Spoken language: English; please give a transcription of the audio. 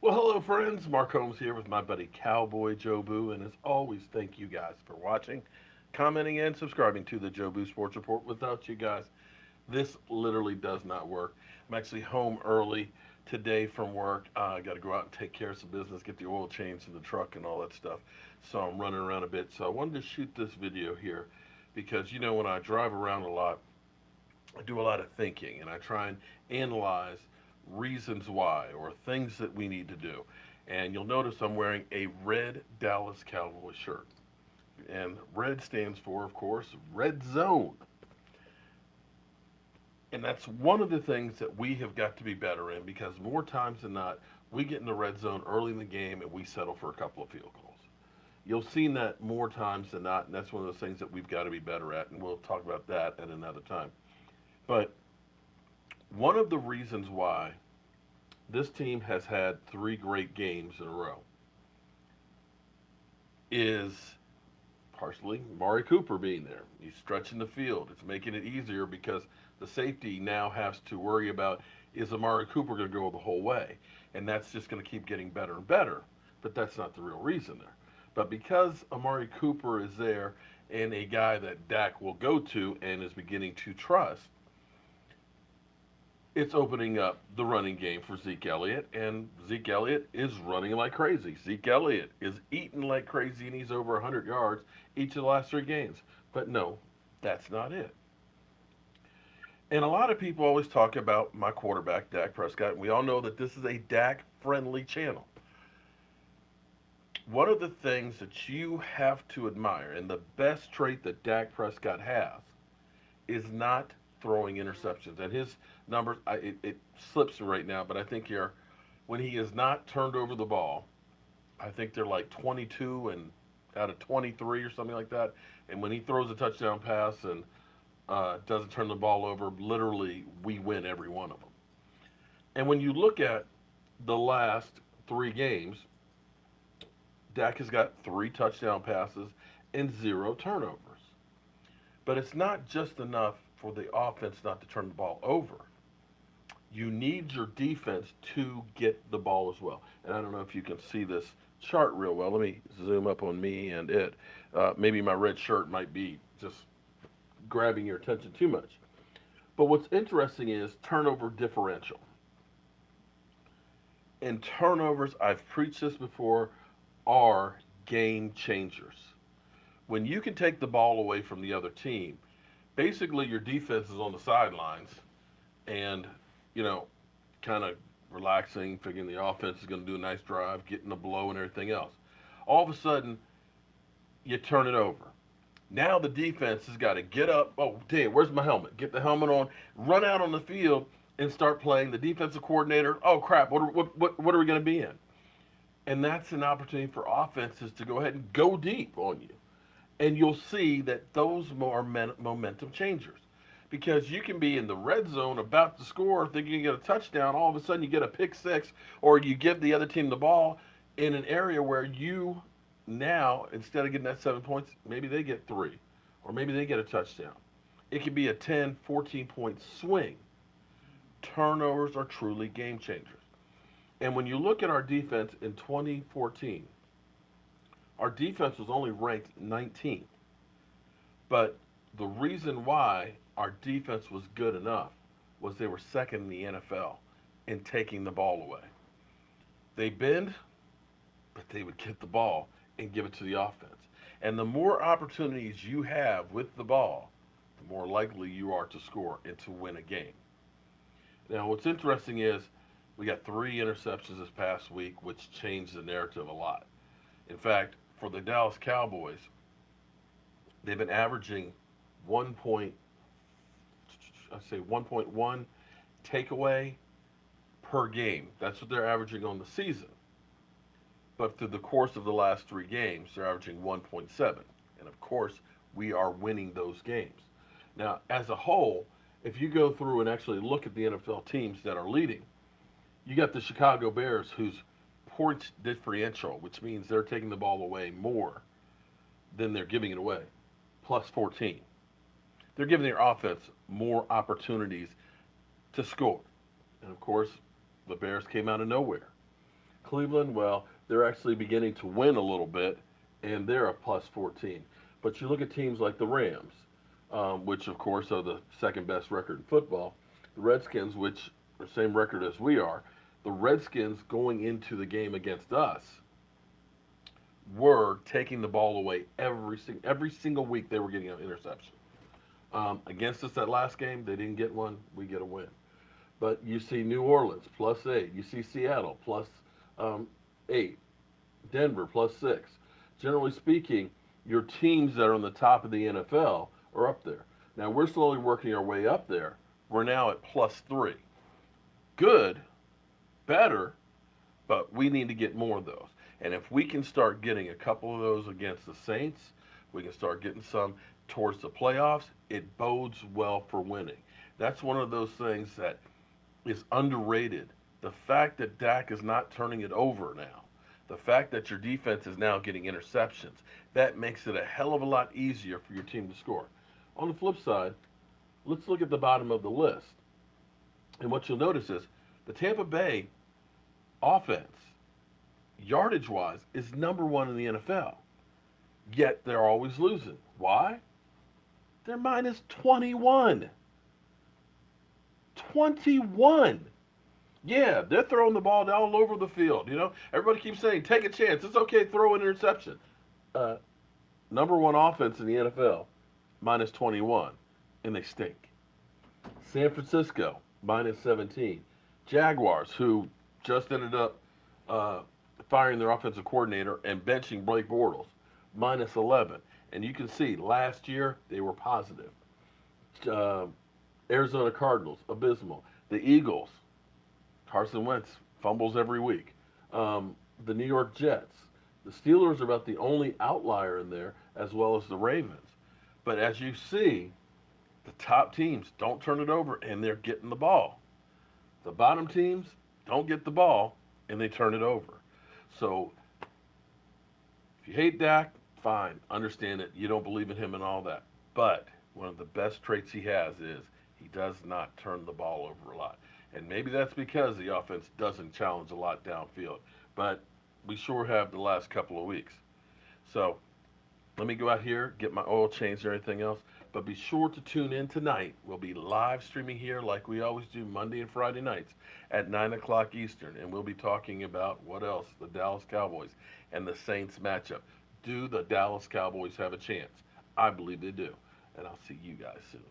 Well, hello, friends. Mark Holmes here with my buddy Cowboy Joe Boo. And as always, thank you guys for watching, commenting, and subscribing to the Joe Boo Sports Report. Without you guys, this literally does not work. I'm actually home early today from work. I got to go out and take care of some business, get the oil changed in the truck and all that stuff. So I'm running around a bit. So I wanted to shoot this video here because, when I drive around a lot, I do a lot of thinking and I try and analyze reasons why or things that we need to do. And you'll notice I'm wearing a red Dallas Cowboys shirt. And red stands for, of course, red zone. And that's one of the things that we have got to be better in because more times than not, we get in the red zone early in the game and we settle for a couple of field goals. You'll see that more times than not, and that's one of those things that we've got to be better at, and we'll talk about that at another time. But one of the reasons why this team has had three great games in a row is partially Mari Cooper being there. He's stretching the field. It's making it easier because the safety now has to worry about is Amari Cooper going to go the whole way? And that's just going to keep getting better and better. But that's not the real reason there. But because Amari Cooper is there and a guy that Dak will go to and is beginning to trust, it's opening up the running game for Zeke Elliott, and Zeke Elliott is running like crazy. Zeke Elliott is eating like crazy, and he's over 100 yards each of the last three games. But no, that's not it. And a lot of people always talk about my quarterback, Dak Prescott, and we all know that this is a Dak friendly channel. One of the things that you have to admire, and the best trait that Dak Prescott has, is not throwing interceptions. And his numbers, it slips right now, but I think here, when he has not turned over the ball, I think they're like 22 and out of 23 or something like that. And when he throws a touchdown pass and doesn't turn the ball over, literally, we win every one of them. And when you look at the last three games, Dak has got three touchdown passes and zero turnovers. But it's not just enough for the offense not to turn the ball over. You need your defense to get the ball as well. And I don't know if you can see this chart real well. Let me zoom up on me and it. Maybe my red shirt might be just grabbing your attention too much. But what's interesting is turnover differential. And turnovers, I've preached this before, are game changers. When you can take the ball away from the other team, basically your defense is on the sidelines and, you know, kind of relaxing, figuring the offense is going to do a nice drive, getting the blow and everything else. All of a sudden, you turn it over. Now the defense has got to get up. Oh, damn, where's my helmet? Get the helmet on, run out on the field, and start playing. The defensive coordinator, oh, crap, what are we going to be in? And that's an opportunity for offenses to go ahead and go deep on you. And you'll see that those are momentum changers. Because you can be in the red zone about to score, thinking you get a touchdown, all of a sudden you get a pick six, or you give the other team the ball in an area where you now, instead of getting that 7 points, maybe they get three, or maybe they get a touchdown. It could be a 10, 14-point swing. Turnovers are truly game changers. And when you look at our defense in 2014, our defense was only ranked 19th. But the reason why our defense was good enough was they were second in the NFL in taking the ball away. They bend, but they would get the ball and give it to the offense. And the more opportunities you have with the ball, the more likely you are to score and to win a game. Now, what's interesting is we got three interceptions this past week, which changed the narrative a lot. In fact, for the Dallas Cowboys, they've been averaging 1.1 takeaway per game. That's what they're averaging on the season. But through the course of the last three games, they're averaging 1.7. And of course, we are winning those games. Now, as a whole, if you go through and actually look at the NFL teams that are leading, you got the Chicago Bears, whose points differential, which means they're taking the ball away more than they're giving it away, plus 14. They're giving their offense more opportunities to score. And of course, the Bears came out of nowhere. Cleveland, well, they're actually beginning to win a little bit, and they're a plus 14. But you look at teams like the Rams, which of course are the second best record in football, the Redskins, which are the same record as we are. The Redskins going into the game against us were taking the ball away every single week. They were getting an interception. Against us that last game, they didn't get one. We get a win. But you see New Orleans +8. You see Seattle +8. Denver +6. Generally speaking, your teams that are on the top of the NFL are up there. Now we're slowly working our way up there. We're now at +3. Good, better, but we need to get more of those. And if we can start getting a couple of those against the Saints, we can start getting some towards the playoffs, it bodes well for winning. That's one of those things that is underrated. The fact that Dak is not turning it over now, the fact that your defense is now getting interceptions, that makes it a hell of a lot easier for your team to score. On the flip side, let's look at the bottom of the list. And what you'll notice is the Tampa Bay offense, yardage-wise, is number one in the NFL. Yet they're always losing. Why? They're minus 21. 21. Yeah, they're throwing the ball all over the field. You know, everybody keeps saying, take a chance. It's okay, throw an interception. Number one offense in the NFL, minus 21, and they stink. San Francisco, minus 17. Jaguars, who just ended up firing their offensive coordinator and benching Blake Bortles, minus 11. And you can see last year they were positive. Arizona Cardinals, abysmal. The Eagles, Carson Wentz fumbles every week. The New York Jets. The Steelers are about the only outlier in there, as well as the Ravens. But as you see, the top teams don't turn it over, and they're getting the ball. The bottom teams don't get the ball, and they turn it over. So if you hate Dak, fine, understand it. You don't believe in him and all that. But one of the best traits he has is he does not turn the ball over a lot. And maybe that's because the offense doesn't challenge a lot downfield. But we sure have the last couple of weeks. So let me go out here, get my oil changed and everything else. But be sure to tune in tonight. We'll be live streaming here like we always do Monday and Friday nights at 9 o'clock Eastern. And we'll be talking about what else? The Dallas Cowboys and the Saints matchup. Do the Dallas Cowboys have a chance? I believe they do. And I'll see you guys soon.